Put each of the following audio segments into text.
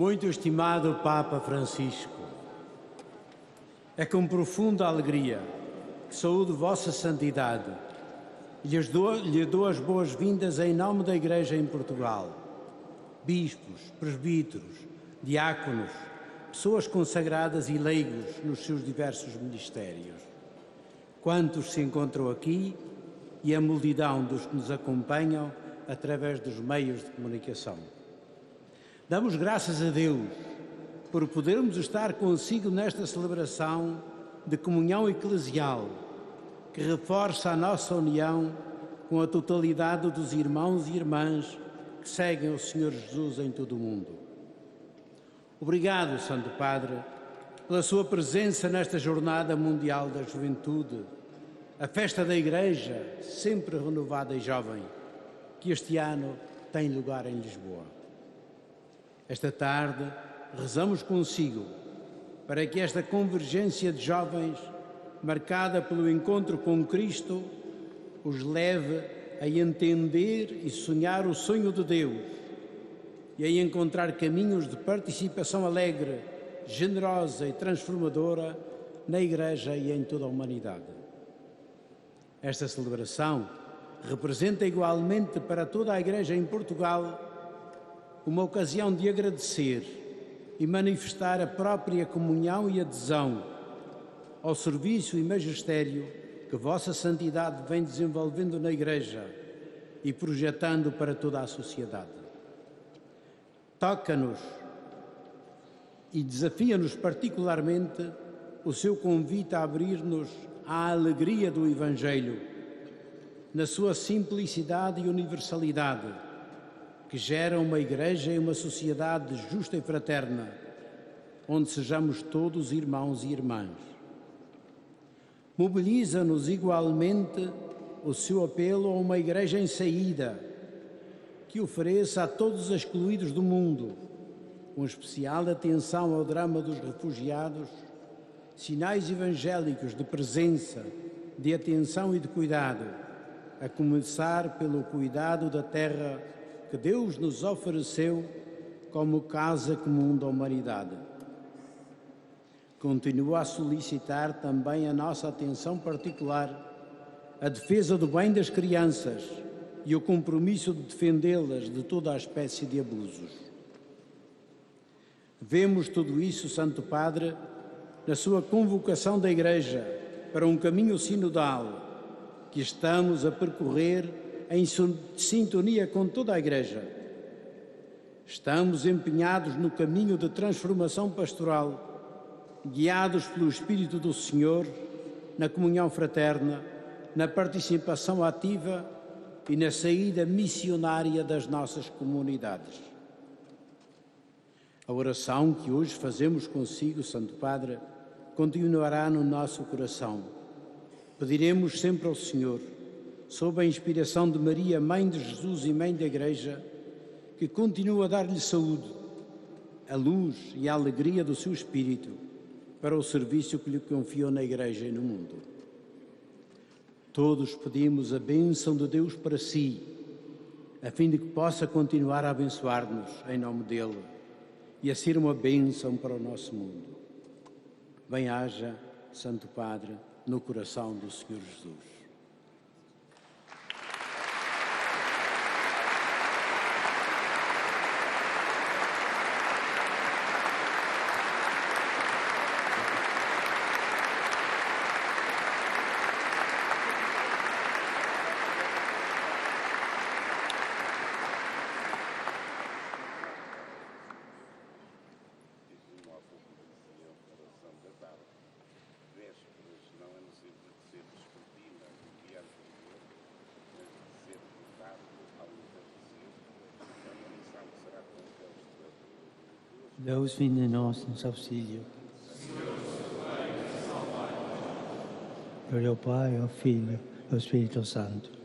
Muito estimado Papa Francisco, é com profunda alegria que saúdo Vossa Santidade e lhe dou as boas-vindas em nome da Igreja em Portugal. Bispos, presbíteros, diáconos, pessoas consagradas e leigos nos seus diversos ministérios. Quantos se encontram aqui e a multidão dos que nos acompanham através dos meios de comunicação. Damos graças a Deus por podermos estar consigo nesta celebração de comunhão eclesial, que reforça a nossa união com a totalidade dos irmãos e irmãs que seguem o Senhor Jesus em todo o mundo. Obrigado, Santo Padre, pela sua presença nesta Jornada Mundial da Juventude, a festa da Igreja, sempre renovada e jovem, que este ano tem lugar em Lisboa. Esta tarde, rezamos consigo para que esta convergência de jovens, marcada pelo encontro com Cristo, os leve a entender e sonhar o sonho de Deus e a encontrar caminhos de participação alegre, generosa e transformadora na Igreja e em toda a humanidade. Esta celebração representa igualmente para toda a Igreja em Portugal uma ocasião de agradecer e manifestar a própria comunhão e adesão ao serviço e magistério que Vossa Santidade vem desenvolvendo na Igreja e projetando para toda a sociedade. Toca-nos e desafia-nos particularmente o seu convite a abrir-nos à alegria do Evangelho, na sua simplicidade e universalidade, que gera uma Igreja e uma sociedade justa e fraterna, onde sejamos todos irmãos e irmãs. Mobiliza-nos igualmente o seu apelo a uma Igreja em saída, que ofereça a todos os excluídos do mundo, com especial atenção ao drama dos refugiados, sinais evangélicos de presença, de atenção e de cuidado, a começar pelo cuidado da terra que Deus nos ofereceu como casa comum da humanidade. Continua a solicitar também a nossa atenção particular, a defesa do bem das crianças e o compromisso de defendê-las de toda a espécie de abusos. Vemos tudo isso, Santo Padre, na sua convocação da Igreja para um caminho sinodal que estamos a percorrer em sintonia com toda a Igreja. Estamos empenhados no caminho de transformação pastoral, guiados pelo Espírito do Senhor, na comunhão fraterna, na participação ativa e na saída missionária das nossas comunidades. A oração que hoje fazemos consigo, Santo Padre, continuará no nosso coração. Pediremos sempre ao Senhor, sob a inspiração de Maria, Mãe de Jesus e Mãe da Igreja, que continua a dar-lhe saúde, a luz e a alegria do seu Espírito para o serviço que lhe confiou na Igreja e no mundo. Todos pedimos a bênção de Deus para si, a fim de que possa continuar a abençoar-nos em nome dele e a ser uma bênção para o nosso mundo. Bem-haja, Santo Padre, no coração do Senhor Jesus. Deus vinde em nós, nos auxílio. Glória ao Pai, ao Filho e ao Espírito Santo.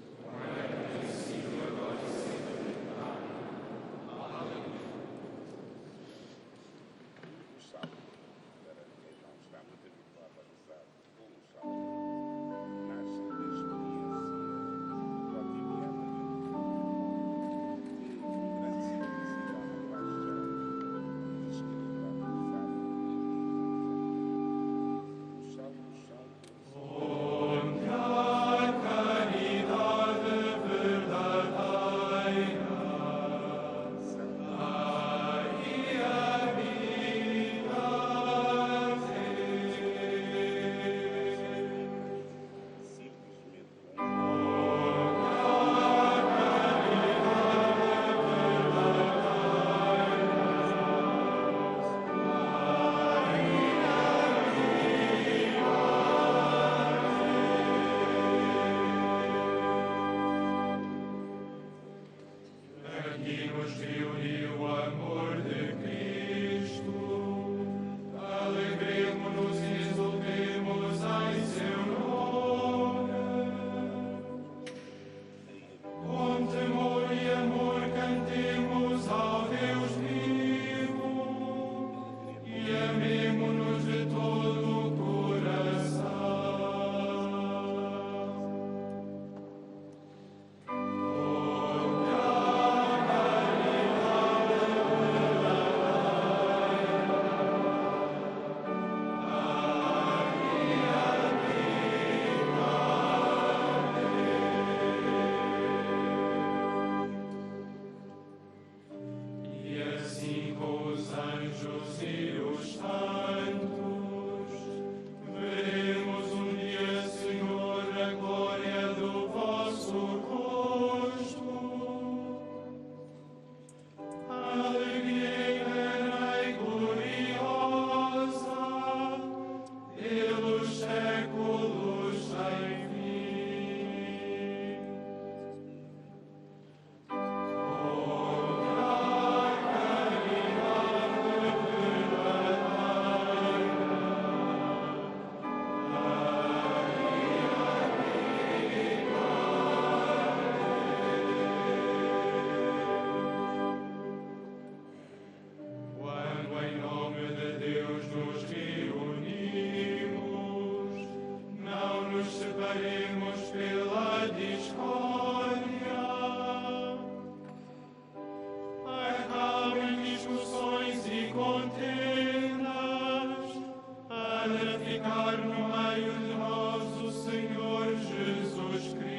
ficar no meio de nós o Senhor Jesus Cristo.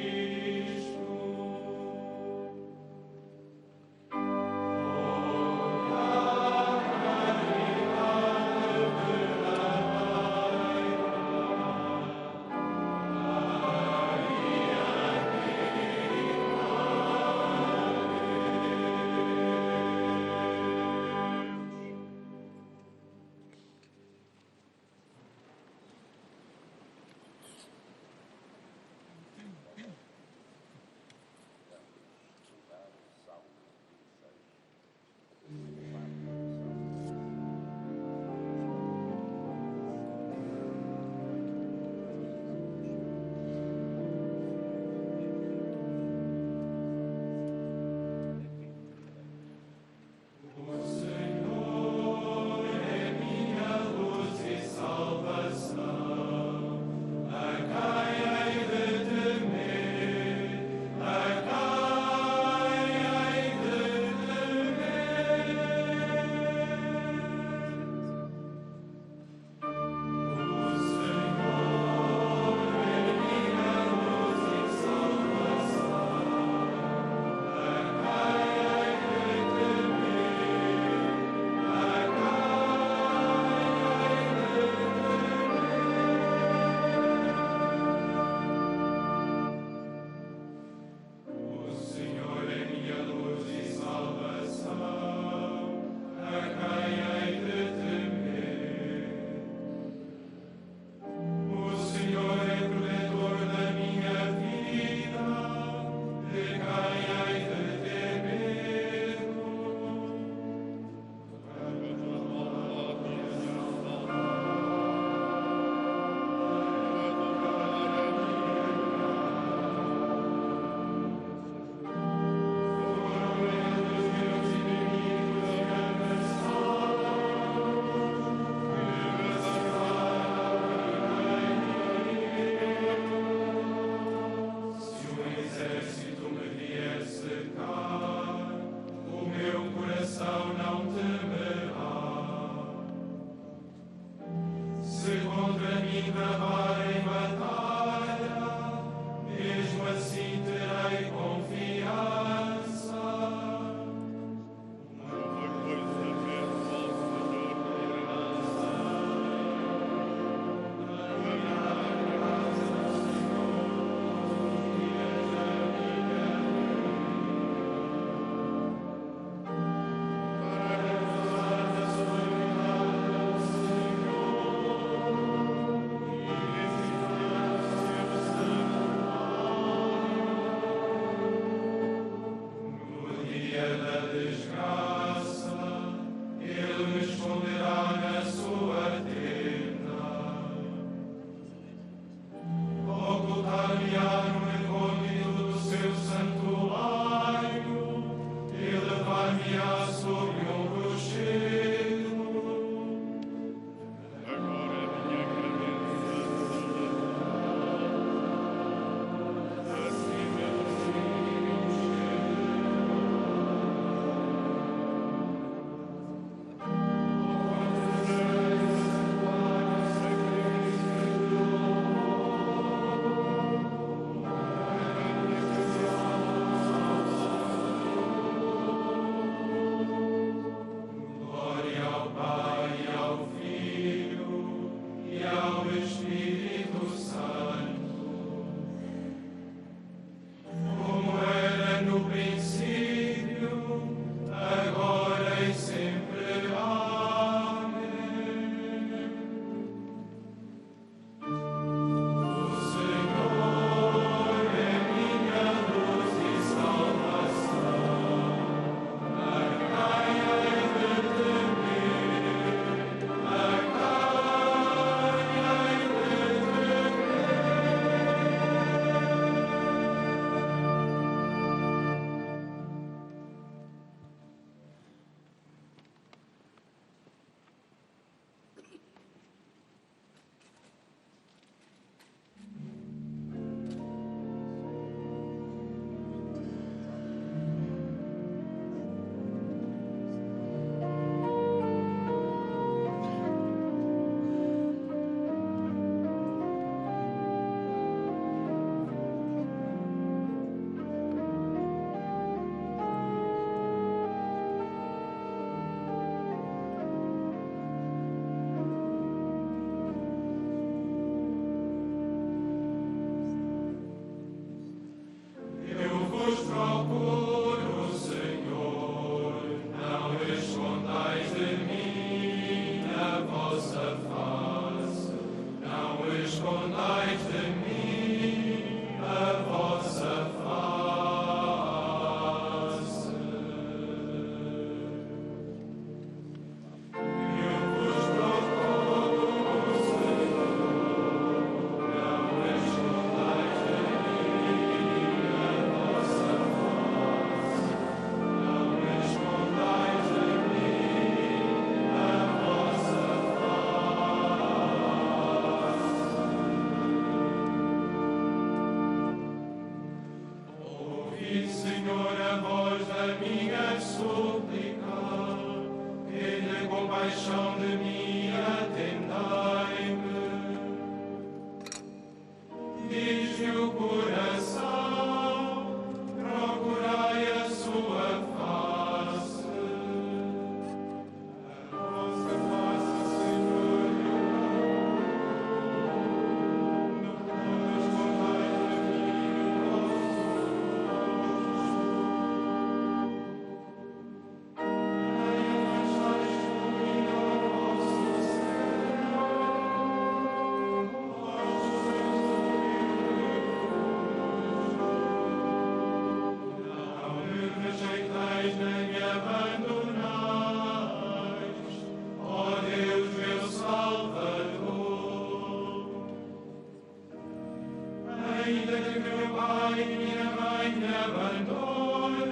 pai e minha mãe me abandonem,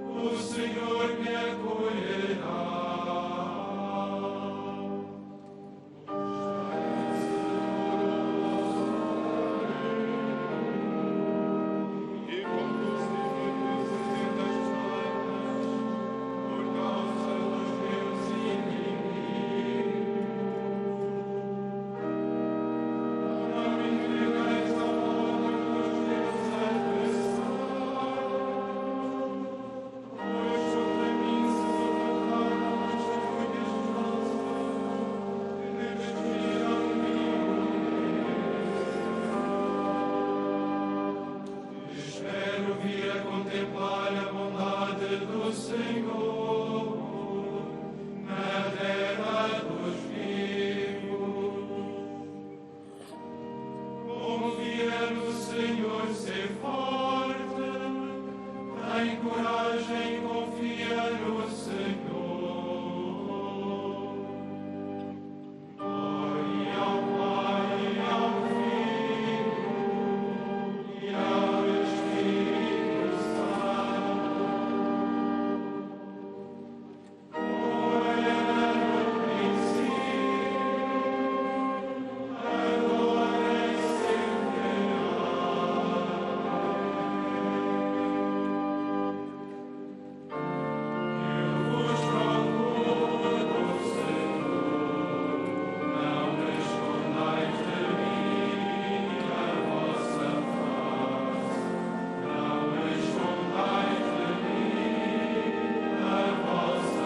o Senhor me acolherá. E conduz-me das matas, por causa dos meus inimigos. Não me entregues ao ódio dos meus adversários, pois sobre mim se levantaram as testemunhas falsas, que destruirão-me. Espero vir a contemplar a bondade do Senhor na terra dos vivos. Confia no Senhor, ser forte, tem coragem, confia no Senhor. Glória ao Pai e ao Filho e ao Espírito Santo, como era no princípio, agora e sempre. Eu vos procuro, Senhor, não escondais de mim a vossa face, não escondais de mim a vossa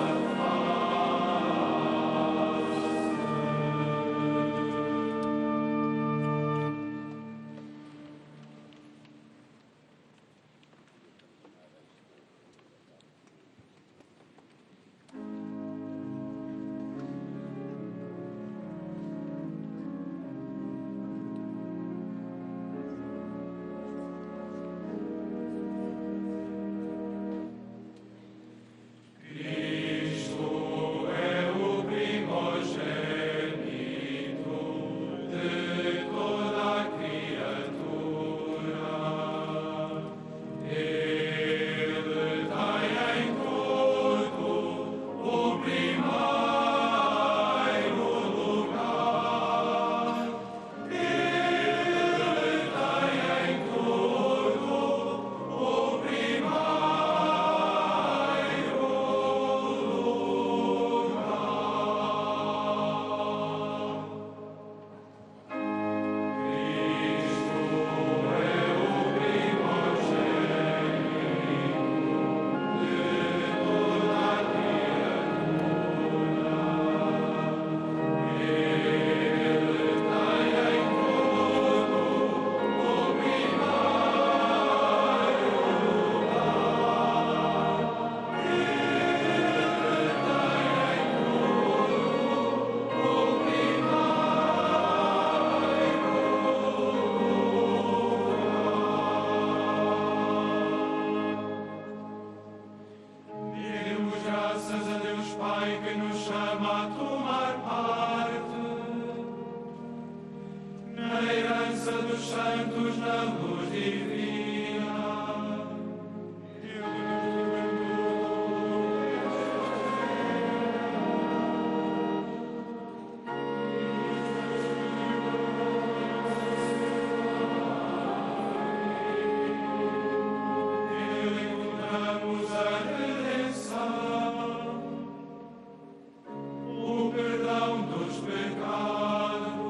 Cristo é o primogênito de toda a criatura. Ele tem em tudo o primeiro lugar. Ele tem em tudo o Demos graças a Deus Pai que nos chama a tomar parte na herança dos santos na luz divina. Nele encontramos a redenção, o perdão dos pecados.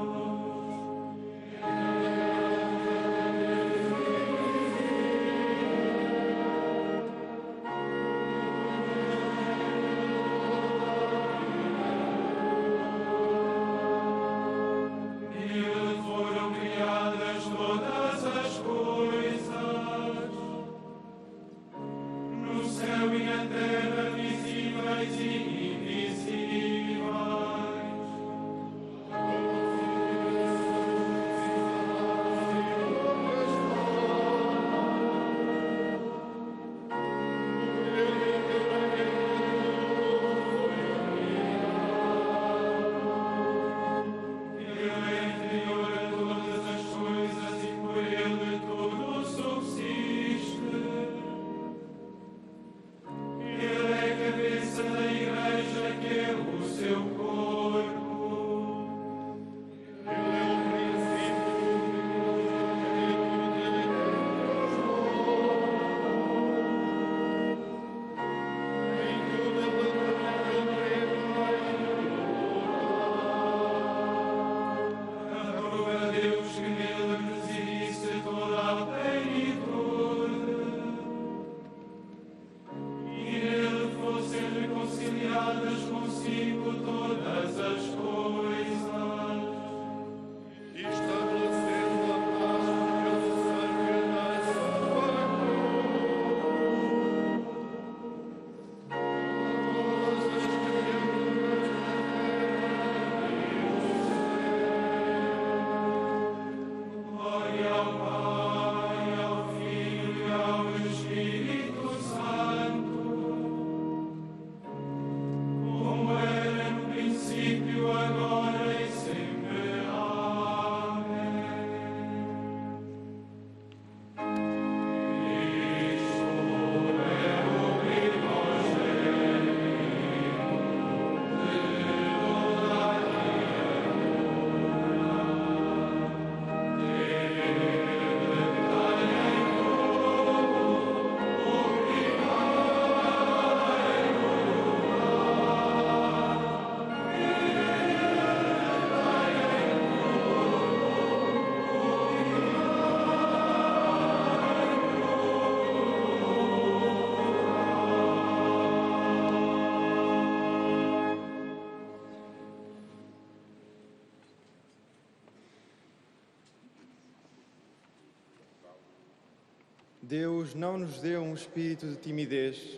Deus não nos deu um espírito de timidez,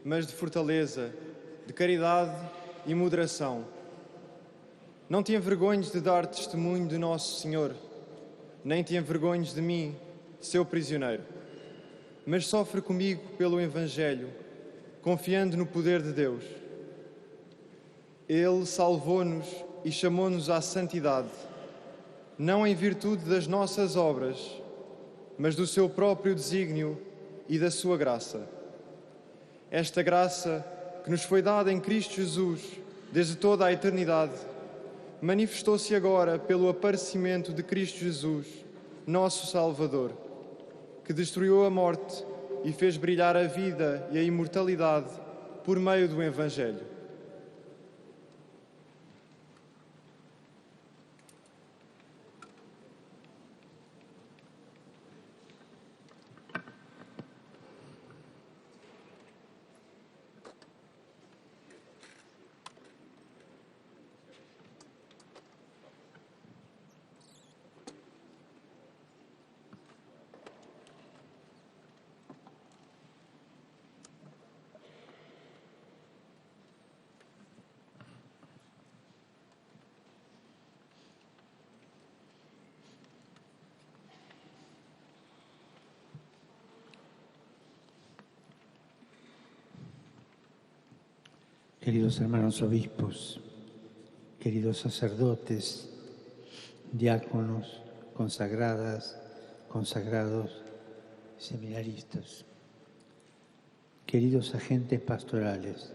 mas de fortaleza, de caridade e moderação. Não te envergonhes de dar testemunho de Nosso Senhor, nem te envergonhes de mim, seu prisioneiro. Mas sofre comigo pelo Evangelho, confiando no poder de Deus. Ele salvou-nos e chamou-nos à santidade, não em virtude das nossas obras, mas do seu próprio desígnio e da sua graça. Esta graça que nos foi dada em Cristo Jesus desde toda a eternidade, manifestou-se agora pelo aparecimento de Cristo Jesus, nosso Salvador, que destruiu a morte e fez brilhar a vida e a imortalidade por meio do Evangelho. Queridos hermanos obispos, queridos sacerdotes, diáconos, consagradas, consagrados, seminaristas, queridos agentes pastorales,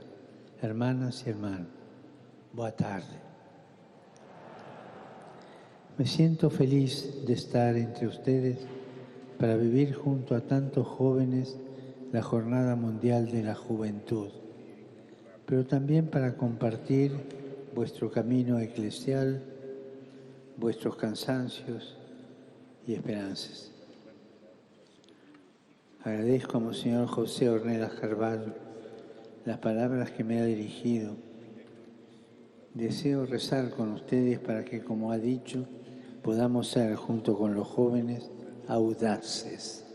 hermanas y hermanos, boa tarde. Me siento feliz de estar entre ustedes para vivir junto a tantos jóvenes la Jornada Mundial de la Juventud, pero también para compartir vuestro camino eclesial, vuestros cansancios y esperanzas. Agradezco a Monseñor José Ornelas Carvalho las palabras que me ha dirigido. Deseo rezar con ustedes para que, como ha dicho, podamos ser, junto con los jóvenes, audaces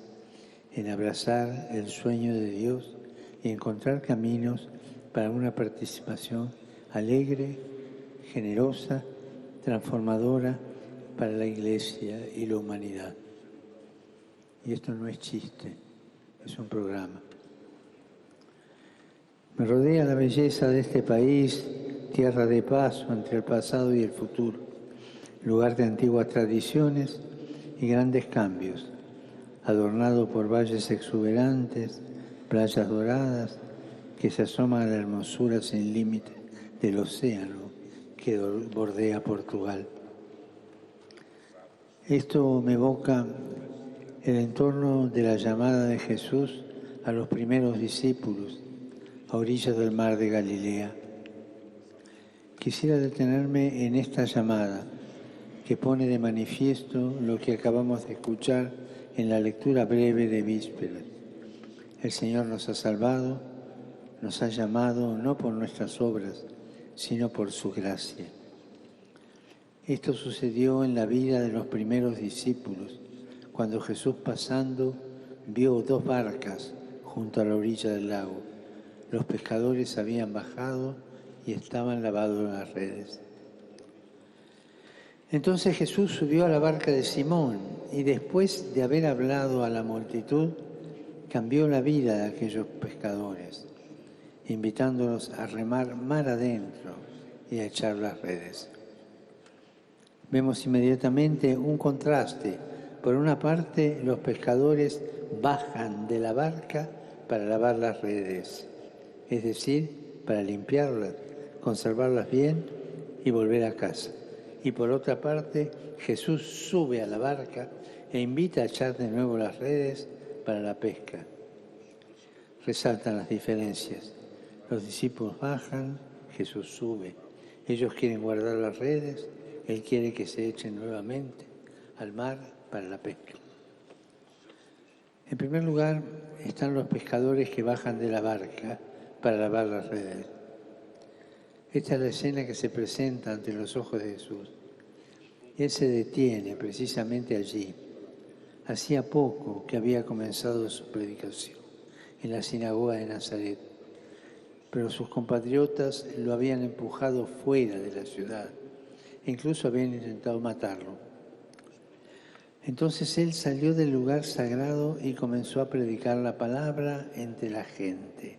en abrazar el sueño de Dios y encontrar caminos para una participación alegre, generosa, transformadora para la Iglesia y la humanidad. Y esto no es chiste, es un programa. Me rodea la belleza de este país, tierra de paso entre el pasado y el futuro, lugar de antiguas tradiciones y grandes cambios, adornado por valles exuberantes, playas doradas, que se asoman a la hermosura sin límite del océano que bordea Portugal. Esto me evoca el entorno de la llamada de Jesús a los primeros discípulos a orillas del mar de Galilea. Quisiera detenerme en esta llamada que pone de manifiesto lo que acabamos de escuchar en la lectura breve de Vísperas. El Señor nos ha salvado, nos ha llamado no por nuestras obras, sino por su gracia. Esto sucedió en la vida de los primeros discípulos, cuando Jesús, pasando, vio 2 barcas junto a la orilla del lago. Los pescadores habían bajado y estaban lavados en las redes. Entonces Jesús subió a la barca de Simón y, después de haber hablado a la multitud, cambió la vida de aquellos pescadores, invitándolos a remar mar adentro y a echar las redes. Vemos inmediatamente un contraste. Por una parte, los pescadores bajan de la barca para lavar las redes, es decir, para limpiarlas, conservarlas bien y volver a casa. Y por otra parte, Jesús sube a la barca e invita a echar de nuevo las redes para la pesca. Resaltan las diferencias. Los discípulos bajan, Jesús sube. Ellos quieren guardar las redes, Él quiere que se echen nuevamente al mar para la pesca. En primer lugar, están los pescadores que bajan de la barca para lavar las redes. Esta es la escena que se presenta ante los ojos de Jesús. Él se detiene precisamente allí, Hacía poco que había comenzado su predicación en la sinagoga de Nazaret, pero sus compatriotas lo habían empujado fuera de la ciudad e incluso habían intentado matarlo. Entonces él salió del lugar sagrado y comenzó a predicar la palabra entre la gente,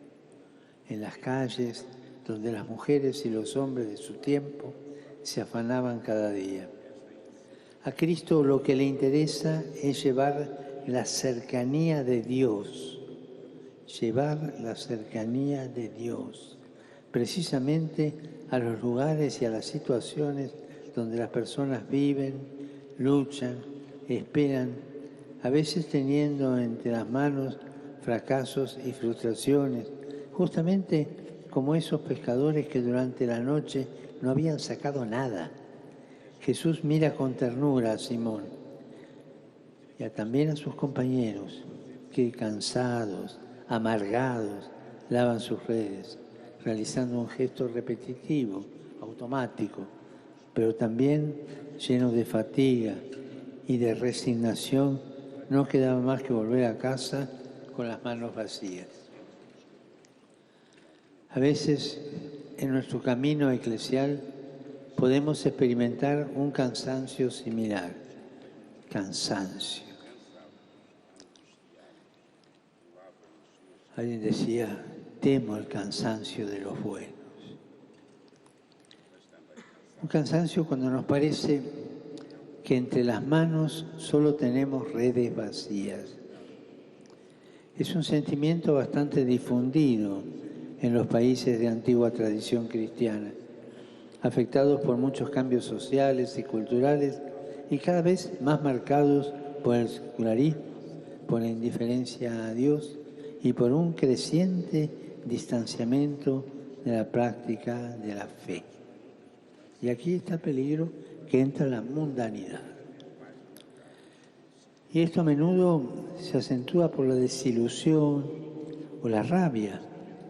en las calles donde las mujeres y los hombres de su tiempo se afanaban cada día. A Cristo lo que le interesa es llevar la cercanía de Dios, precisamente a los lugares y a las situaciones donde las personas viven, luchan, esperan, a veces teniendo entre las manos fracasos y frustraciones, justamente como esos pescadores que durante la noche no habían sacado nada. Jesús mira con ternura a Simón y también a sus compañeros que cansados, amargados, lavan sus redes, realizando un gesto repetitivo, automático, pero también lleno de fatiga y de resignación. No quedaba más que volver a casa con las manos vacías. A veces en nuestro camino eclesial podemos experimentar un cansancio similar. Cansancio. Alguien decía, temo el cansancio de los buenos. Un cansancio cuando nos parece que entre las manos solo tenemos redes vacías. Es un sentimiento bastante difundido en los países de antigua tradición cristiana, afectados por muchos cambios sociales y culturales y cada vez más marcados por el secularismo, por la indiferencia a Dios y por un creciente distanciamiento de la práctica de la fe. Y aquí está el peligro que entra la mundanidad. Y esto a menudo se acentúa por la desilusión o la rabia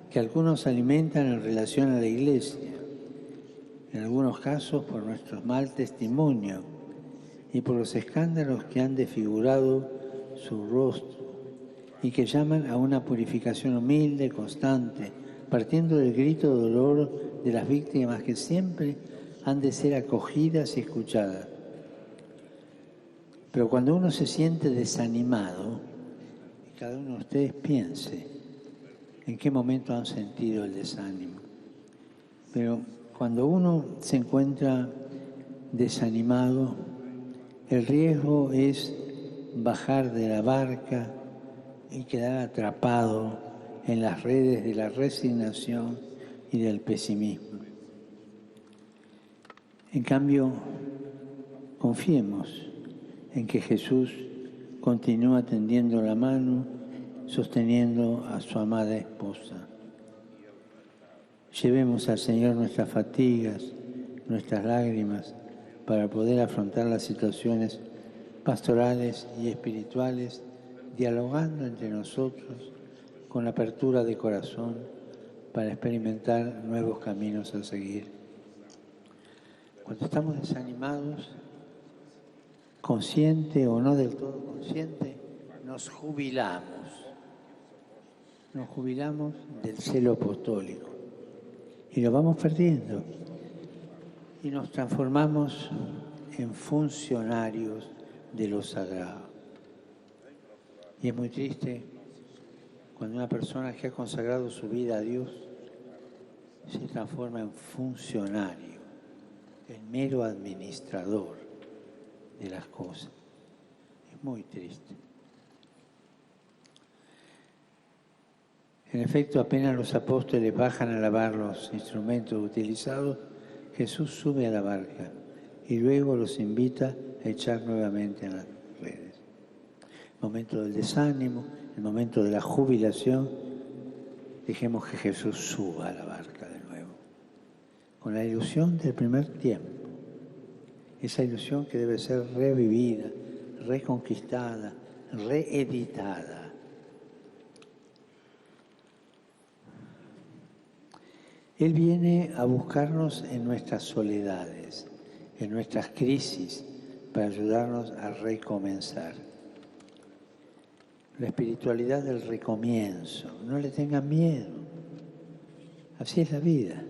que algunos alimentan en relación a la Iglesia, en algunos casos por nuestro mal testimonio y por los escándalos que han desfigurado su rostro y que llaman a una purificación humilde, constante, partiendo del grito de dolor de las víctimas que siempre han de ser acogidas y escuchadas. Pero cuando uno se siente desanimado, y cada uno de ustedes piense en qué momento han sentido el desánimo, pero cuando uno se encuentra desanimado, el riesgo es bajar de la barca y quedar atrapado en las redes de la resignación y del pesimismo. En cambio, confiemos en que Jesús continúa tendiendo la mano, sosteniendo a su amada esposa. Llevemos al Señor nuestras fatigas, nuestras lágrimas, para poder afrontar las situaciones pastorales y espirituales, dialogando entre nosotros con apertura de corazón para experimentar nuevos caminos a seguir. Cuando estamos desanimados, consciente o no del todo consciente, nos jubilamos del celo apostólico y lo vamos perdiendo y nos transformamos en funcionarios de lo sagrado. Y es muy triste cuando una persona que ha consagrado su vida a Dios se transforma en funcionario, en mero administrador de las cosas. Es muy triste. En efecto, apenas los apóstoles bajan a lavar los instrumentos utilizados, Jesús sube a la barca y luego los invita a echar nuevamente en las redes. El momento del desánimo, el momento de la jubilación, dejemos que Jesús suba a la barca de nuevo, con la ilusión del primer tiempo. Esa ilusión que debe ser revivida, reconquistada, reeditada. Él viene a buscarnos en nuestras soledades, en nuestras crisis, para ayudarnos a recomenzar. la espiritualidad del recomienzo. No le tengan miedo. Así es la vida.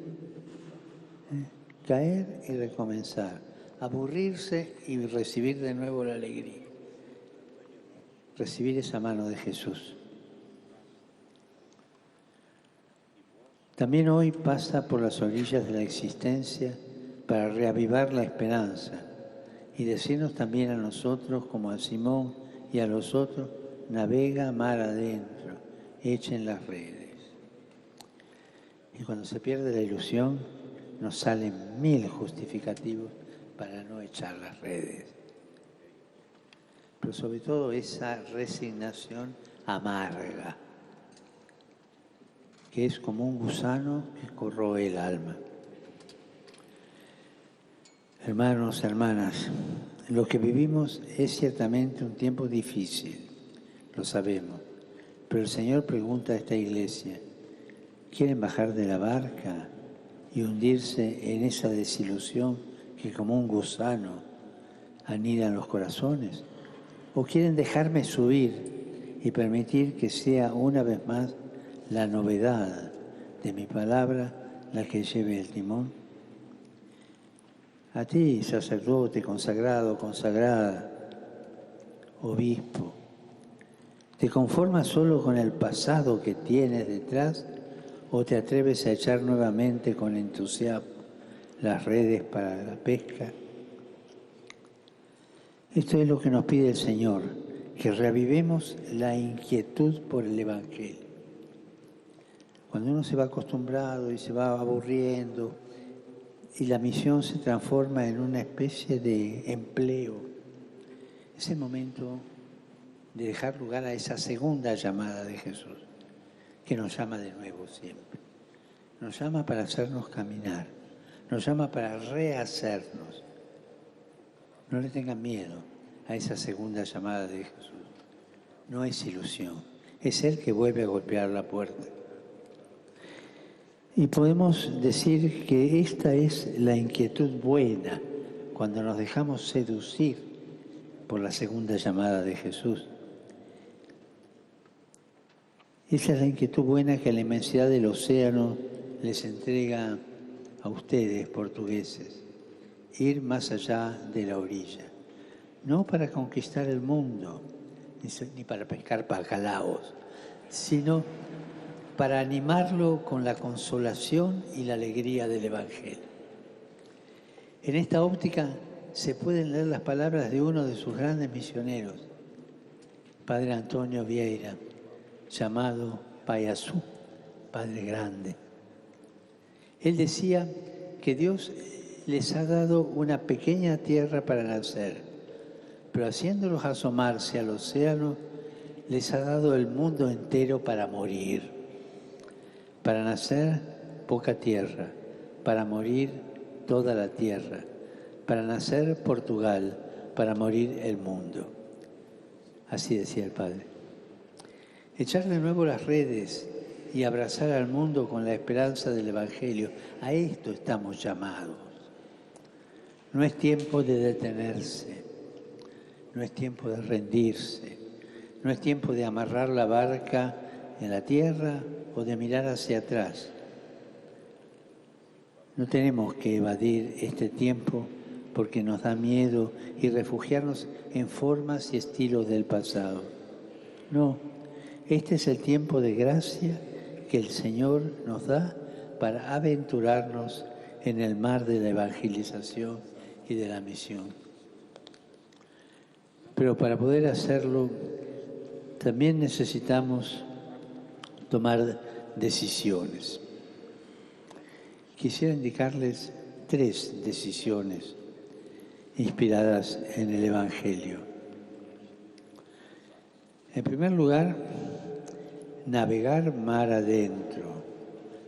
Caer y recomenzar. Aburrirse y recibir de nuevo la alegría. Recibir esa mano de Jesús. También hoy pasa por las orillas de la existencia para reavivar la esperanza y decirnos también a nosotros, como a Simón y a los otros, navega mar adentro, echen las redes. Y cuando se pierde la ilusión, nos salen 1000 justificativos para no echar las redes. Pero sobre todo esa resignación amarga, que es como un gusano que corroe el alma. Hermanos, hermanas, lo que vivimos es ciertamente un tiempo difícil, lo sabemos, pero el Señor pregunta a esta iglesia, ¿quieren bajar de la barca y hundirse en esa desilusión que como un gusano anida en los corazones? ¿O quieren dejarme subir y permitir que sea una vez más la novedad de mi palabra la que lleve el timón? A ti, sacerdote, consagrado, consagrada, obispo, ¿te conformas solo con el pasado que tienes detrás o te atreves a echar nuevamente con entusiasmo las redes para la pesca? Esto es lo que nos pide el Señor, que reavivemos la inquietud por el Evangelio. Cuando uno se va acostumbrado y se va aburriendo y la misión se transforma en una especie de empleo, es el momento de dejar lugar a esa segunda llamada de Jesús, que nos llama de nuevo siempre. Nos llama para hacernos caminar, nos llama para rehacernos. No le tengan miedo a esa segunda llamada de Jesús. No es ilusión, es Él que vuelve a golpear la puerta. Y podemos decir que esta es la inquietud buena, cuando nos dejamos seducir por la segunda llamada de Jesús. Esa es la inquietud buena que la inmensidad del océano les entrega a ustedes, portugueses, ir más allá de la orilla. No para conquistar el mundo, ni para pescar bacalaos, sino para animarlo con la consolación y la alegría del Evangelio. En esta óptica se pueden leer las palabras de uno de sus grandes misioneros, Padre Antonio Vieira, llamado Payasú, Padre Grande. Él decía que Dios les ha dado una pequeña tierra para nacer, pero haciéndolos asomarse al océano, les ha dado el mundo entero para morir. Para nacer, poca tierra, para morir, toda la tierra, para nacer, Portugal, para morir, el mundo. Así decía el Padre. Echar de nuevo las redes y abrazar al mundo con la esperanza del Evangelio, a esto estamos llamados. No es tiempo de detenerse, no es tiempo de rendirse, no es tiempo de amarrar la barca en la tierra o de mirar hacia atrás. No tenemos que evadir este tiempo porque nos da miedo y refugiarnos en formas y estilos del pasado. No, este es el tiempo de gracia que el Señor nos da para aventurarnos en el mar de la evangelización y de la misión. Pero para poder hacerlo, también necesitamos tomar decisiones. Quisiera indicarles 3 decisiones inspiradas en el Evangelio. En primer lugar, navegar mar adentro,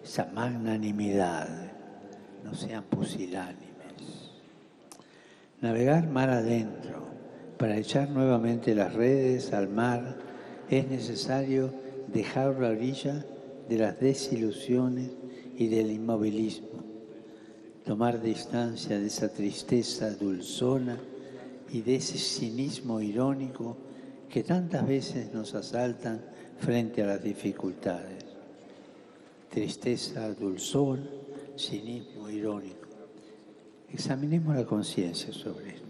esa magnanimidad, no sean pusilánimes. Navegar mar adentro, para echar nuevamente las redes al mar, es necesario dejar la orilla de las desilusiones y del inmovilismo, tomar distancia de esa tristeza dulzona y de ese cinismo irónico que tantas veces nos asaltan frente a las dificultades. Tristeza, dulzor, cinismo, irónico. Examinemos la conciencia sobre esto.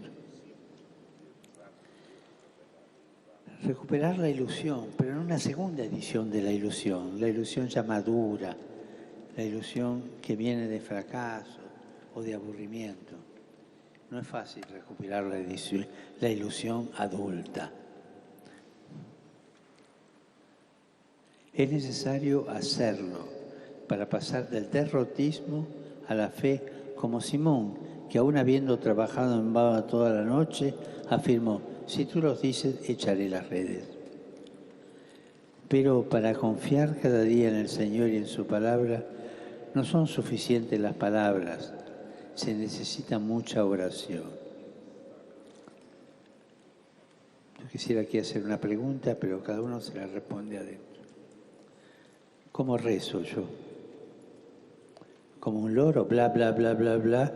Recuperar la ilusión, pero en una segunda edición de la ilusión ya madura, la ilusión que viene de fracaso o de aburrimiento. No es fácil recuperar la ilusión adulta. Es necesario hacerlo para pasar del derrotismo a la fe, como Simón, que aún habiendo trabajado en vano toda la noche, afirmó: si tú los dices, echaré las redes. Pero para confiar cada día en el Señor y en su palabra, no son suficientes las palabras, se necesita mucha oración. Yo quisiera aquí hacer una pregunta, pero cada uno se la responde adentro. ¿Cómo rezo yo? ¿Como un loro, bla, bla, bla, bla, bla?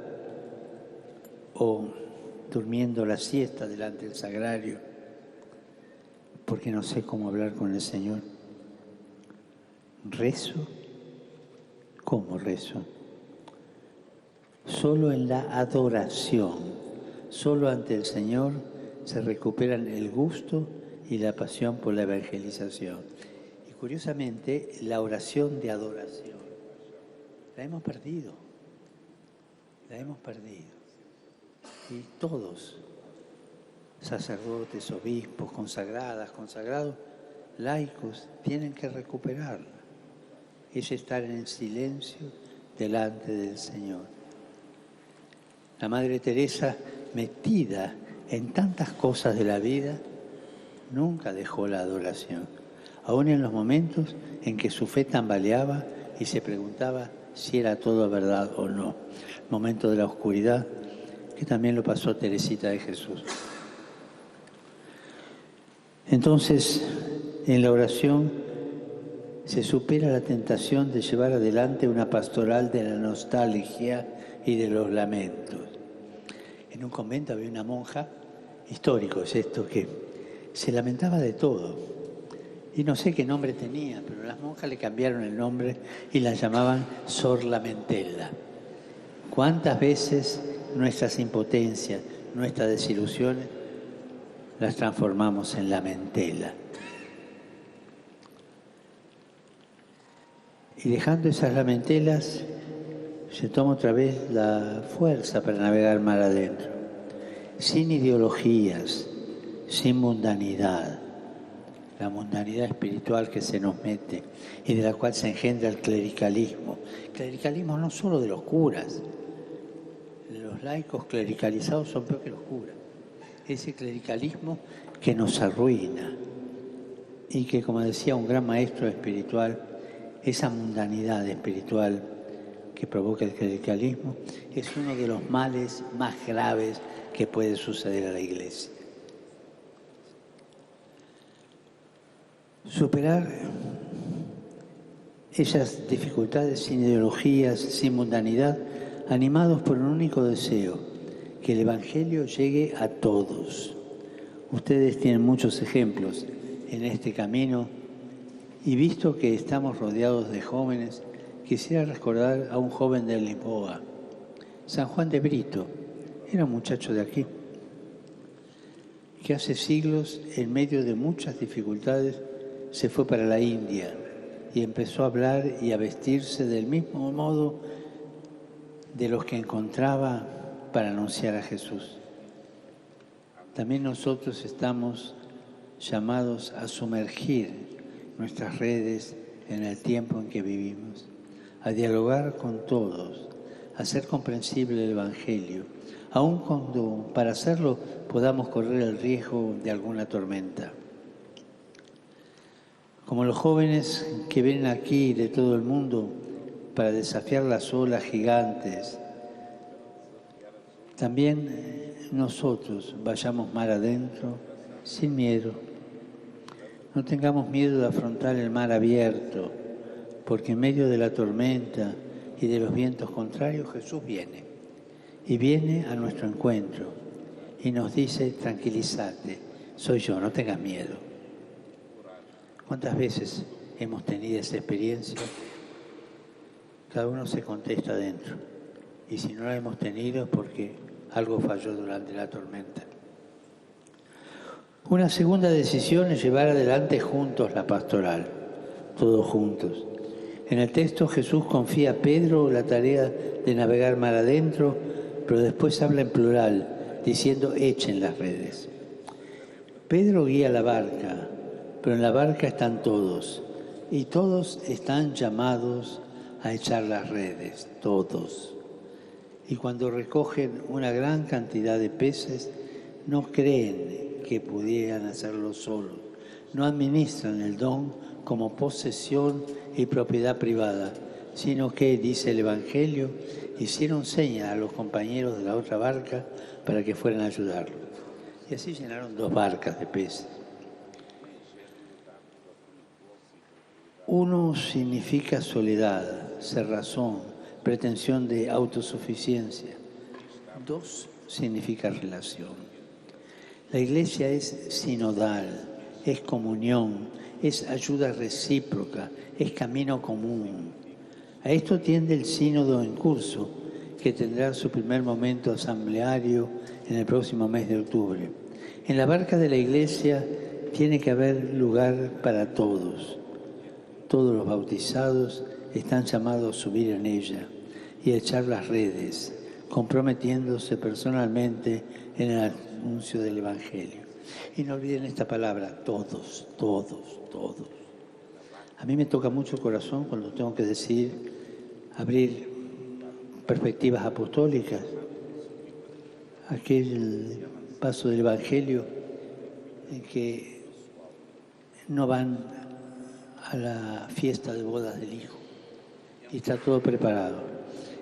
¿O durmiendo la siesta delante del sagrario porque no sé cómo hablar con el Señor? ¿Rezo? ¿Cómo rezo? Solo en la adoración, solo ante el Señor se recuperan el gusto y la pasión por la evangelización. Y curiosamente, la oración de adoración la hemos perdido. Y todos, sacerdotes, obispos, consagradas, consagrados, laicos, tienen que recuperarla. Es estar en silencio delante del Señor. La Madre Teresa, metida en tantas cosas de la vida, nunca dejó la adoración. Aún en los momentos en que su fe tambaleaba y se preguntaba si era todo verdad o no. El momento de la oscuridad, que también lo pasó Teresita de Jesús. Entonces, en la oración se supera la tentación de llevar adelante una pastoral de la nostalgia y de los lamentos. En un convento había una monja, histórico es esto, que se lamentaba de todo. Y no sé qué nombre tenía, pero las monjas le cambiaron el nombre y la llamaban Sor Lamentela. ¿Cuántas veces nuestras impotencias, nuestras desilusiones, las transformamos en lamentela? Y dejando esas lamentelas, se toma otra vez la fuerza para navegar mar adentro, sin ideologías, sin mundanidad. La mundanidad espiritual que se nos mete y de la cual se engendra el clericalismo. Clericalismo no solo de los curas. Los laicos clericalizados son peor que los curas. Ese clericalismo que nos arruina y que, como decía un gran maestro espiritual, esa mundanidad espiritual que provoca el clericalismo es uno de los males más graves que puede suceder a la Iglesia. Superar esas dificultades sin ideologías, sin mundanidad, animados por un único deseo, que el Evangelio llegue a todos. Ustedes tienen muchos ejemplos en este camino y visto que estamos rodeados de jóvenes, quisiera recordar a un joven de Lisboa, San Juan de Brito, era un muchacho de aquí, que hace siglos, en medio de muchas dificultades, se fue para la India y empezó a hablar y a vestirse del mismo modo de los que encontraba para anunciar a Jesús. También nosotros estamos llamados a sumergir nuestras redes en el tiempo en que vivimos, a dialogar con todos, a hacer comprensible el Evangelio, aun cuando para hacerlo podamos correr el riesgo de alguna tormenta. Como los jóvenes que vienen aquí de todo el mundo para desafiar las olas gigantes, también nosotros vayamos mar adentro sin miedo. No tengamos miedo de afrontar el mar abierto, porque en medio de la tormenta y de los vientos contrarios Jesús viene. Y viene a nuestro encuentro y nos dice: tranquilízate, soy yo, no tengas miedo. ¿Cuántas veces hemos tenido esa experiencia? Cada uno se contesta adentro. Y si no la hemos tenido es porque algo falló durante la tormenta. Una segunda decisión es llevar adelante juntos la pastoral, todos juntos. En el texto Jesús confía a Pedro la tarea de navegar mar adentro, pero después habla en plural, diciendo echen las redes. Pedro guía la barca, pero en la barca están todos, y todos están llamados a echar las redes, todos. Y cuando recogen una gran cantidad de peces, no creen que pudieran hacerlo solos, no administran el don como posesión y propiedad privada, sino que, dice el Evangelio, hicieron señas a los compañeros de la otra barca para que fueran a ayudarlos. Y así llenaron 2 barcas de peces. Uno significa soledad, cerrazón, pretensión de autosuficiencia. 2 significa relación. La Iglesia es sinodal, es comunión, es ayuda recíproca, es camino común. A esto tiende el sínodo en curso, que tendrá su primer momento asambleario en el próximo mes de octubre. En la barca de la Iglesia tiene que haber lugar para todos. Todos los bautizados están llamados a subir en ella y a echar las redes, comprometiéndose personalmente en el anuncio del Evangelio. Y no olviden esta palabra, todos, todos, todos. A mí me toca mucho el corazón cuando tengo que decir, abrir perspectivas apostólicas, aquel paso del Evangelio en que no van a la fiesta de bodas del Hijo y está todo preparado.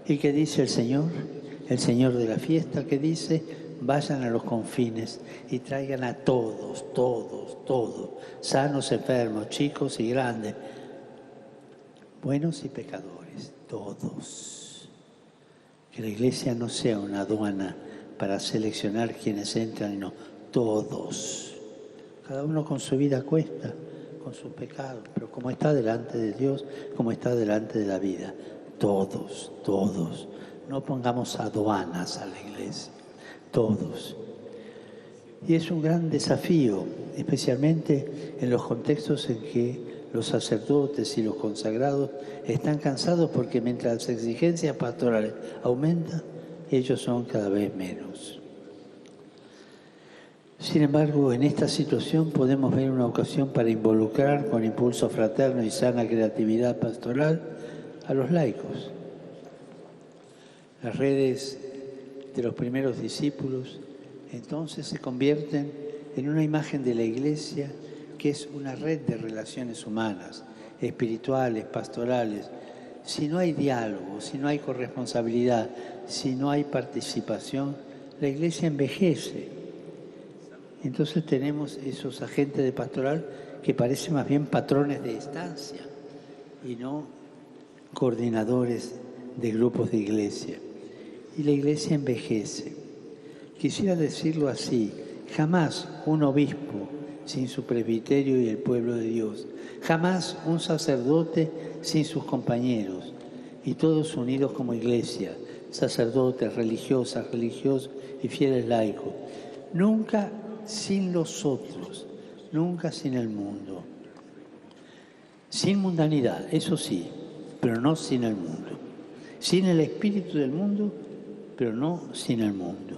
¿Y qué dice el Señor de la fiesta? Que dice, vayan a los confines y traigan a todos, todos, todos, sanos, enfermos, chicos y grandes, buenos y pecadores, todos. Que la Iglesia no sea una aduana para seleccionar quienes entran, no, todos. Cada uno con su vida a cuesta, con sus pecados, pero como está delante de Dios, como está delante de la vida, todos, todos. No pongamos aduanas a la Iglesia, todos. Y es un gran desafío, especialmente en los contextos en que los sacerdotes y los consagrados están cansados porque mientras las exigencias pastorales aumentan, ellos son cada vez menos. Sin embargo, en esta situación podemos ver una ocasión para involucrar con impulso fraterno y sana creatividad pastoral a los laicos. Las redes de los primeros discípulos entonces se convierten en una imagen de la Iglesia que es una red de relaciones humanas, espirituales, pastorales. Si no hay diálogo, si no hay corresponsabilidad, si no hay participación, la Iglesia envejece. Entonces tenemos esos agentes de pastoral que parecen más bien patrones de estancia y no coordinadores de grupos de iglesia. Y la Iglesia envejece. Quisiera decirlo así, jamás un obispo sin su presbiterio y el pueblo de Dios, jamás un sacerdote sin sus compañeros, y todos unidos como Iglesia, sacerdotes, religiosas, religiosos y fieles laicos. Nunca sin los otros, nunca sin el mundo. Sin mundanidad, eso sí, pero no sin el mundo. Sin el espíritu del mundo, pero no sin el mundo.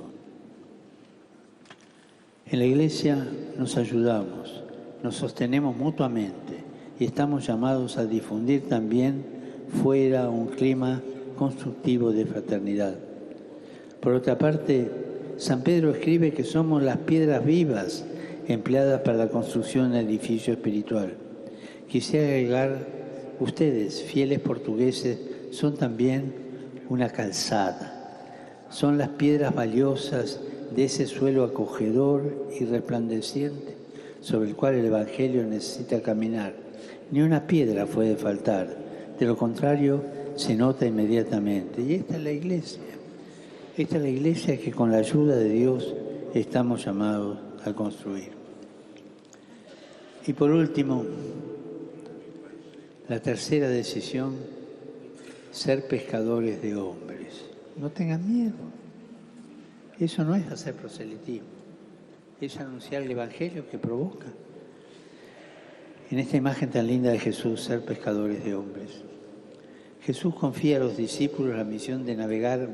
En la Iglesia nos ayudamos, nos sostenemos mutuamente y estamos llamados a difundir también fuera un clima constructivo de fraternidad. Por otra parte, San Pedro escribe que somos las piedras vivas empleadas para la construcción del edificio espiritual. Quisiera agregar, ustedes, fieles portugueses, son también una calzada. Son las piedras valiosas de ese suelo acogedor y resplandeciente sobre el cual el Evangelio necesita caminar. Ni una piedra puede faltar, de lo contrario se nota inmediatamente. Y esta es la Iglesia. Esta es la Iglesia que con la ayuda de Dios estamos llamados a construir. Y por último, la tercera decisión, ser pescadores de hombres. No tengan miedo. Eso no es hacer proselitismo, es anunciar el Evangelio que provoca. En esta imagen tan linda de Jesús, ser pescadores de hombres. Jesús confía a los discípulos la misión de navegar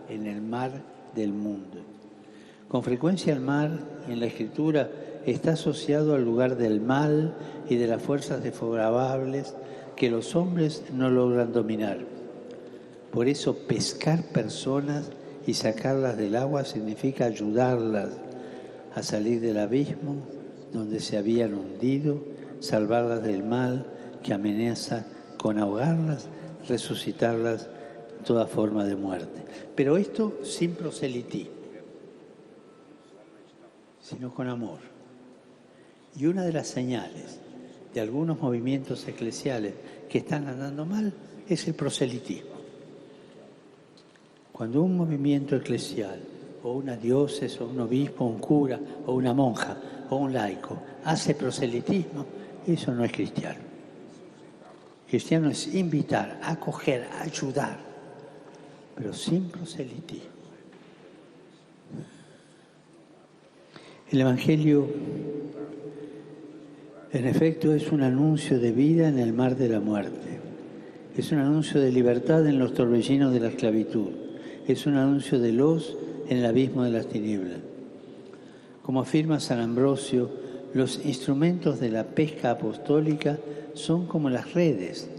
en el mar del mundo. Con frecuencia el mar, en la Escritura, está asociado al lugar del mal y de las fuerzas desfavorables que los hombres no logran dominar. Por eso pescar personas y sacarlas del agua significa ayudarlas a salir del abismo donde se habían hundido, salvarlas del mal que amenaza con ahogarlas, resucitarlas de toda forma de muerte. Pero esto sin proselitismo, sino con amor. Y una de las señales de algunos movimientos eclesiales que están andando mal es el proselitismo. Cuando un movimiento eclesial, o una diócesis, o un obispo, un cura, o una monja, o un laico, hace proselitismo, eso no es cristiano. Cristiano es invitar, acoger, ayudar, pero sin proselitismo. El Evangelio, en efecto, es un anuncio de vida en el mar de la muerte. Es un anuncio de libertad en los torbellinos de la esclavitud. Es un anuncio de luz en el abismo de las tinieblas. Como afirma San Ambrosio, los instrumentos de la pesca apostólica son como las redes.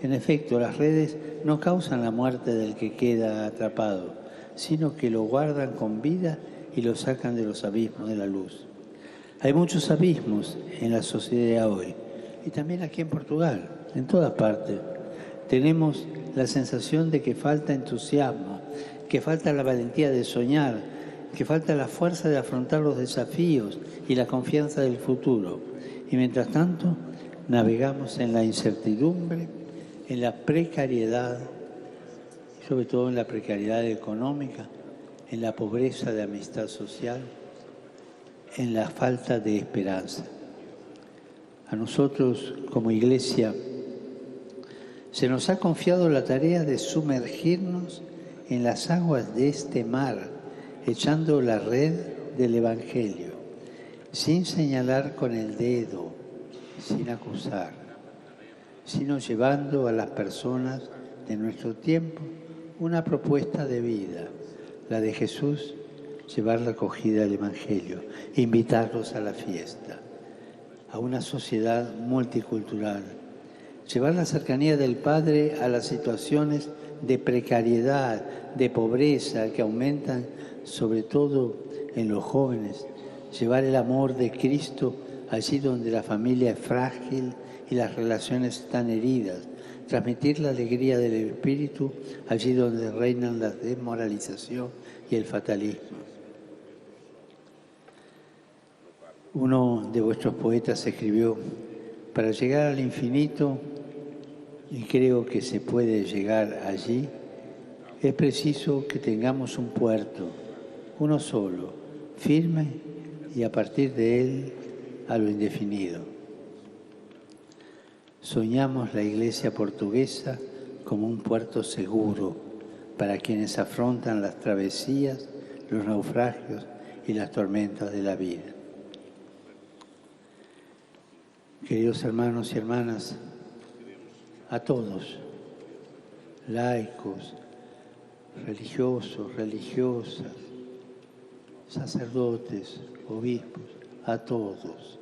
En efecto, las redes no causan la muerte del que queda atrapado, sino que lo guardan con vida y lo sacan de los abismos de la luz. Hay muchos abismos en la sociedad hoy, y también aquí en Portugal, en todas partes. Tenemos la sensación de que falta entusiasmo, que falta la valentía de soñar, que falta la fuerza de afrontar los desafíos y la confianza del futuro. Y mientras tanto, navegamos en la incertidumbre, en la precariedad, sobre todo en la precariedad económica, en la pobreza de amistad social, en la falta de esperanza. A nosotros, como Iglesia, se nos ha confiado la tarea de sumergirnos en las aguas de este mar, echando la red del Evangelio, sin señalar con el dedo, sin acusar, sino llevando a las personas de nuestro tiempo una propuesta de vida, la de Jesús, llevar la acogida del Evangelio, invitarlos a la fiesta, a una sociedad multicultural, llevar la cercanía del Padre a las situaciones de precariedad, de pobreza que aumentan sobre todo en los jóvenes, llevar el amor de Cristo allí donde la familia es frágil y las relaciones están heridas, transmitir la alegría del Espíritu allí donde reinan la desmoralización y el fatalismo. Uno de vuestros poetas escribió: para llegar al infinito, y creo que se puede llegar allí, es preciso que tengamos un puerto, uno solo, firme, y a partir de él a lo indefinido. Soñamos la Iglesia portuguesa como un puerto seguro para quienes afrontan las travesías, los naufragios y las tormentas de la vida. Queridos hermanos y hermanas, a todos, laicos, religiosos, religiosas, sacerdotes, obispos, a todos,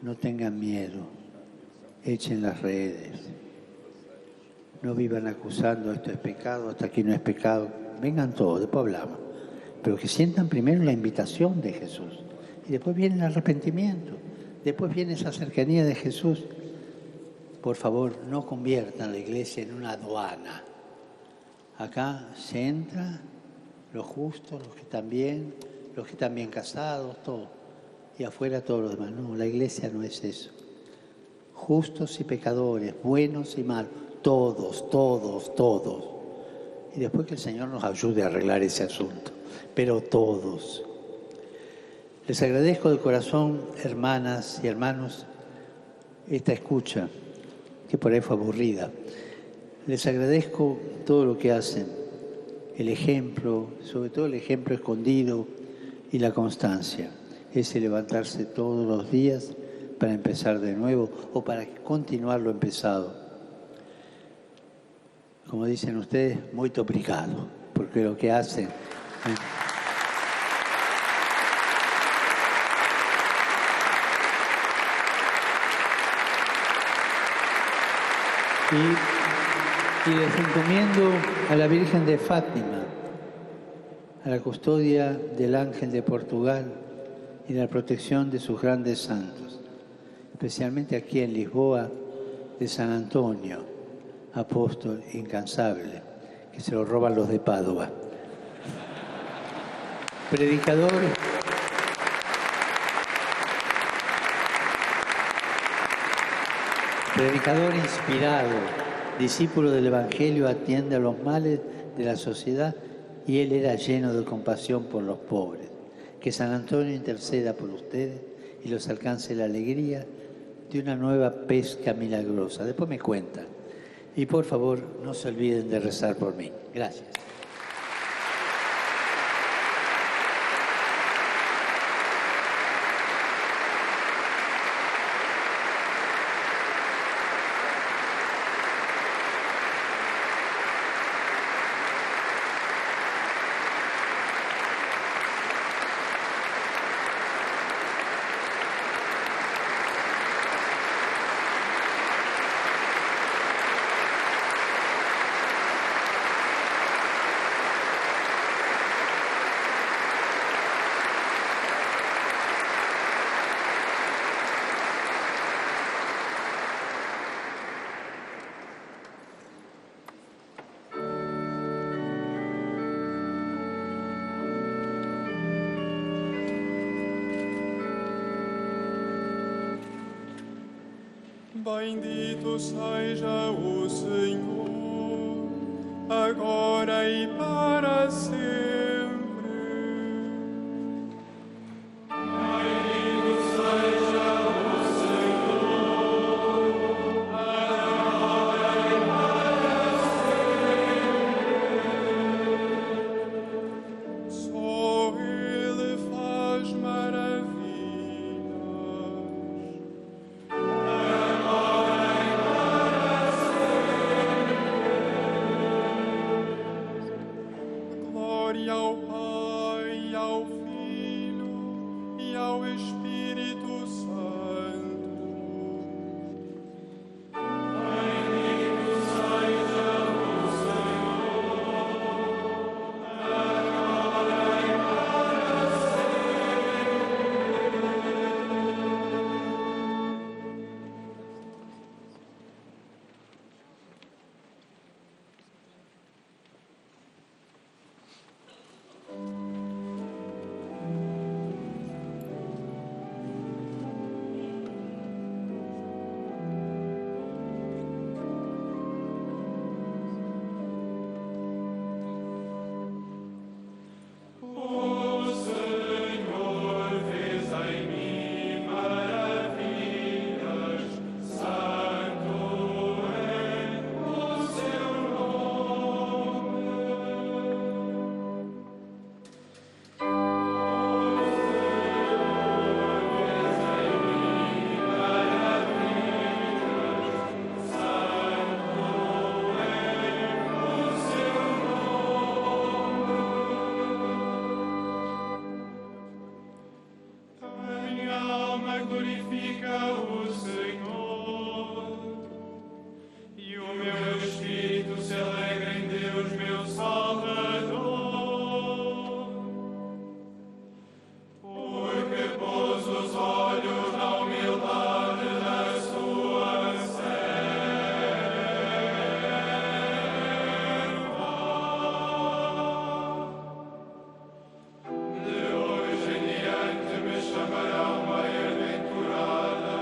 no tengan miedo, echen las redes, no vivan acusando esto es pecado, hasta aquí no es pecado, vengan todos, después hablamos, pero que sientan primero la invitación de Jesús y después viene el arrepentimiento, después viene esa cercanía de Jesús. Por favor, no conviertan la Iglesia en una aduana. Acá se entra los justos, los que están bien casados, todo. Y afuera todos los demás. No, la Iglesia no es eso. Justos y pecadores, buenos y malos, todos. Y después que el Señor nos ayude a arreglar ese asunto. Pero todos. Les agradezco de corazón, hermanas y hermanos, esta escucha, que por ahí fue aburrida. Les agradezco todo lo que hacen, el ejemplo, sobre todo el ejemplo escondido y la constancia. Ese levantarse todos los días para empezar de nuevo o para continuar lo empezado. Como dicen ustedes, muy obrigado, porque lo que hacen... Y les encomiendo a la Virgen de Fátima, a la custodia del Ángel de Portugal y la protección de sus grandes santos, especialmente aquí en Lisboa, de San Antonio, apóstol incansable, que se lo roban los de Padua. Predicador inspirado, discípulo del Evangelio, atiende a los males de la sociedad y él era lleno de compasión por los pobres. Que San Antonio interceda por ustedes y los alcance la alegría de una nueva pesca milagrosa. Después me cuentan. Y por favor, no se olviden de rezar por mí. Gracias. Bendito seja o Senhor, agora e para sempre. Bendito seja o Senhor, agora e para sempre. Só Ele faz maravilhas. Glória ao Pai, ao Filho e ao Espírito Santo. Bendito seja o Senhor, agora e para O Senhor fez em mim maravilhas, santo é o seu nome. A minha alma glorifica o Senhor, e o meu espírito se alegra em Deus, meu Salvador, porque pôs os olhos na humildade da sua serva. De hoje em diante me chamarão bem-aventurada,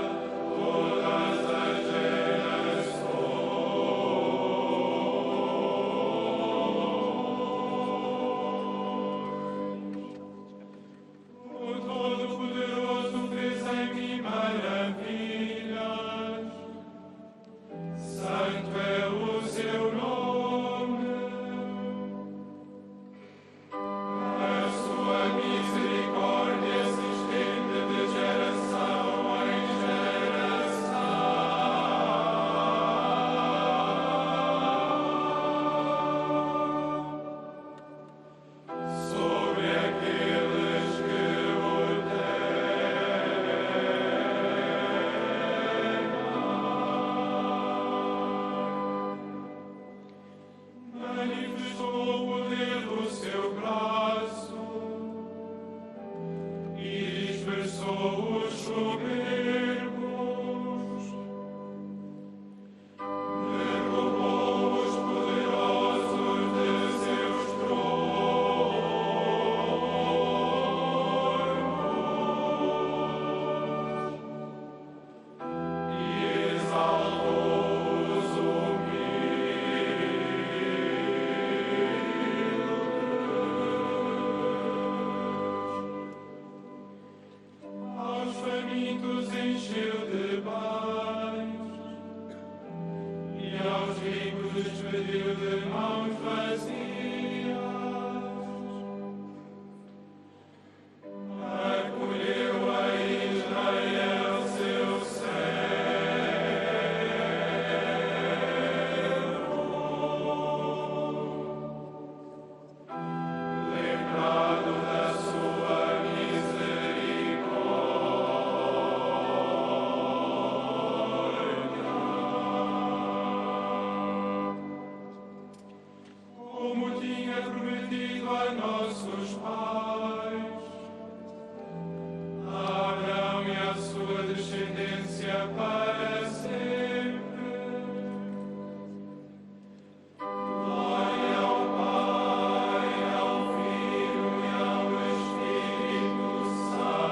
os soberbos, derrubou os poderosos de seus tronos e exaltou os humildes. Aos famintos encheu de paz e aos ricos despediu de mãos vazias. Acolheu a Israel seu servo, lembrado da sua como tinha prometido a nossos pais, a Abraão e a sua descendência para sempre. Glória ao Pai, ao Filho e ao Espírito Santo,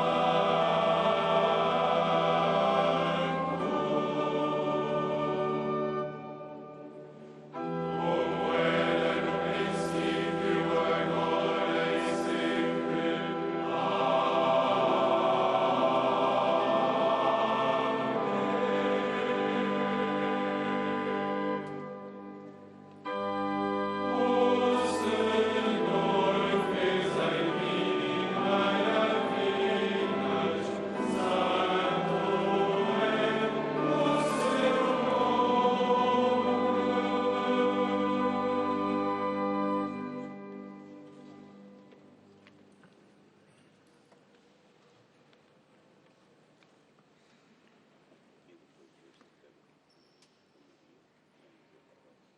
como era no princípio, agora e sempre. O Senhor fez em mim maravilhas, santo é o seu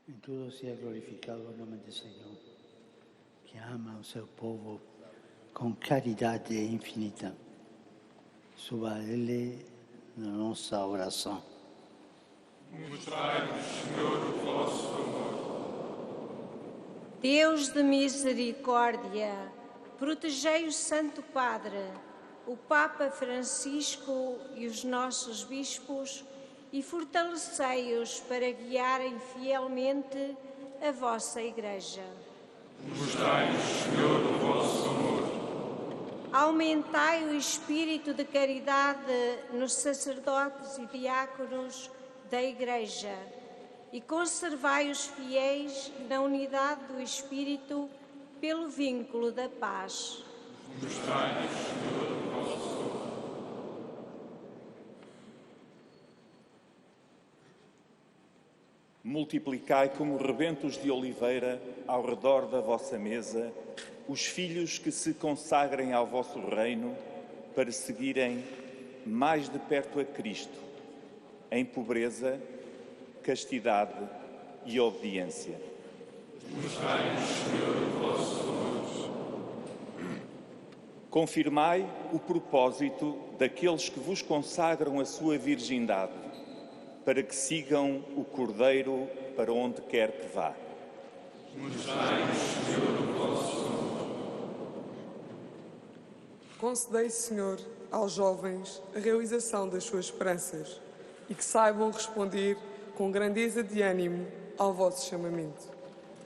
En todo sea glorificado el nombre del Señor, que ama a su pueblo con caridad infinita. Suba a Él la nuestra oración. Deus de misericórdia, protegei o Santo Padre, o Papa Francisco e os nossos bispos e fortalecei-os para guiarem fielmente a vossa Igreja. Mostrai-nos, Senhor, o vosso amor. Aumentai o espírito de caridade nos sacerdotes e diáconos da Igreja e conservai os fiéis na unidade do Espírito pelo vínculo da paz. Mostrai-nos, Senhor, o vosso amor. Multiplicai como rebentos de oliveira ao redor da vossa mesa os filhos que se consagrem ao vosso reino para seguirem mais de perto a Cristo, em pobreza, castidade e obediência. Mostrai-nos, Senhor, o vosso amor. Confirmai o propósito daqueles que vos consagram a sua virgindade, para que sigam o Cordeiro para onde quer que vá. Mostrai-nos, Senhor, o vosso amor. Concedei, Senhor, aos jovens a realização das suas esperanças e que saibam responder com grandeza de ânimo ao vosso chamamento.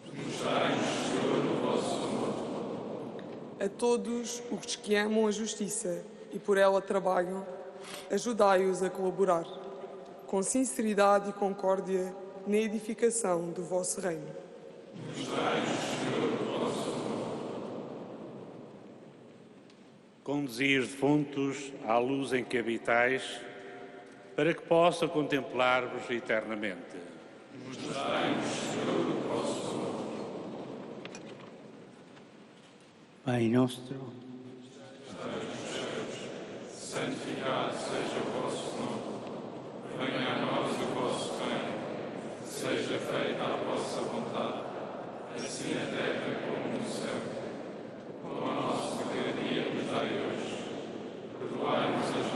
Mostrai-nos, Senhor, o vosso amor. A todos os que amam a justiça e por ela trabalham, ajudai-os a colaborar, com sinceridade e concórdia, na edificação do vosso reino. Mostrai-nos, Senhor, o vosso amor. Conduzi os defuntos à luz em que habitais, para que possa contemplar-vos eternamente. Mostrai-nos, Senhor, o vosso amor. Pai nostro, Santificado seja o vosso nome. Venha a nós o vosso reino. Seja feita a vossa vontade, assim na terra como no céu. O nosso cada dia nos dai hoje. Perdoai-nos as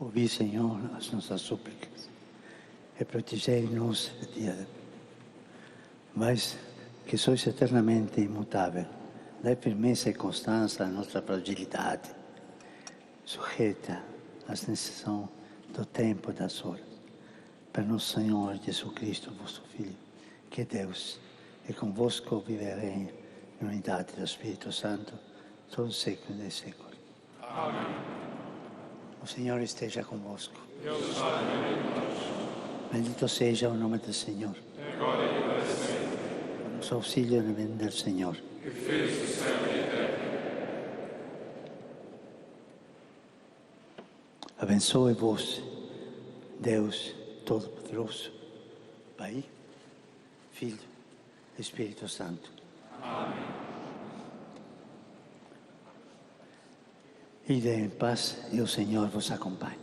Ouvi, Senhor, as nossas súplicas e protegei-nos, mas que sois eternamente imutável. Dai firmeza e constância à nossa fragilidade, sujeita às necessidades do tempo e das horas. Per nosso Senhor Jesus Cristo, vosso Filho, que é Deus, e convosco viverei em unidade do Espírito Santo, todo o século dei séculos. Amém. O Senhor esteja convosco. Deus está no meio de nós. Bendito seja o nome do Senhor. Agora e para sempre. O nosso auxílio vem do Senhor. Que fez o céu e a terra. Abençoe-vos, Deus Todo-Poderoso, Pai, Filho e Espírito Santo. Amém. Ide em paz e o Senhor vos acompanhe.